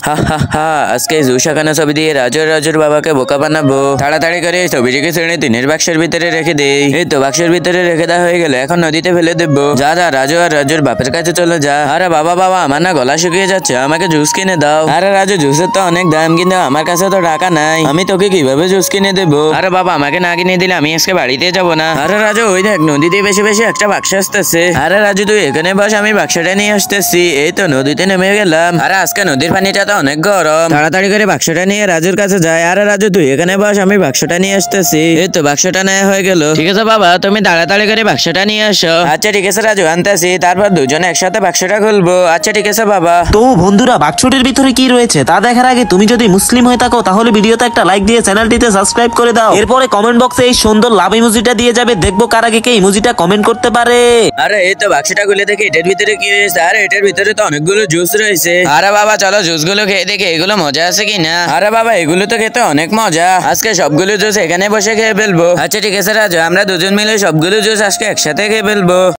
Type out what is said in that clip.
হা হা হা, আজকে জুসাখানা ছবি দিয়ে রাজুর বাবাকে বোকা বানাবো। তাড়াতাড়ি করে এই ছবিটিকে শ্রেণী 3-এর বাক্সের ভিতরে রেখে দেই। এই তো বাক্সের ভিতরে রেখে দেওয়া হয়ে গেলে এখন নদীতে ফেলে দেবো। যা যা রাজু আর রাজুর বাপের কাছে চলে যা। আরে বাবা আমার না গলা শুকিয়ে যাচ্ছে, আমাকে জুস কিনে দাও। আরে রাজু, জুসের তো অনেক দাম, কিন্তু আমার কাছে তো টাকা নাই, আমি তোকে কিভাবে জুস কিনে দেবো? আরে বাবা, আমাকে না কিনে দিলে আমি আজকে বাড়িতে যাবো না। আরে রাজু, ওই দেখ নদীতে বেশি বেশি একটা বাক্স আসতেছে। আরে রাজু, তুই এখানে বস, আমি বাক্সটা নিয়ে আসতেছি। এই তো নদীতে নেমে গেলাম। আরে আজকে নদীর পানিটা তো অনেক গরম। তাড়াতাড়ি করে বাক্সটা নিয়ে রাজুর কাছে যায়। আরে রাজু, তুই এখানে বস, আমি বাক্সটা নিয়ে আসতেছি। এই তো বাক্সটা নেওয়া হয়ে গেল। ঠিক আছে বাবা, তুমি তাড়াতাড়ি করে বাক্সটা নিয়ে আসো। আচ্ছা ঠিক আছে রাজু, আনতেছি। তারপর দুজনে একসাথে বাক্সটা খুলবো। আচ্ছা ঠিক আছে বাবা। তো বন্ধুরা, বাক্সটির ভিতরে কি রয়েছে তা দেখার আগে তুমি যদি মুসলিম হয়ে থাকো তাহলে ভিডিওতে একটা লাইক দিয়ে চ্যানেলটিতে সাবস্ক্রাইব করে দাও। এরপরে কমেন্ট বক্সে এই সুন্দর লাভ ইমোজিটা দিয়ে যাবে, দেখবো কার আগে কে ইমোজিটা কমেন্ট করতে পারে। আরে এই তো বাক্সটা খুলে দেখি এটার ভিতরে কি রয়েছে। আরে এটার ভিতরে তো অনেকগুলো জুস রয়েছে। আরে বাবা, চলো জুস গুলো খেয়ে দেখি এগুলো মজা আছে কিনা। আরে বাবা, এগুলো তো খেতে অনেক মজা, আজকে সবগুলো জুস এখানে বসে খেয়ে ফেলবো। আচ্ছা ঠিক আছে রাজু, আমরা দুজন মিলে সবগুলো জুস আজকে একসাথে খেয়ে ফেলবো।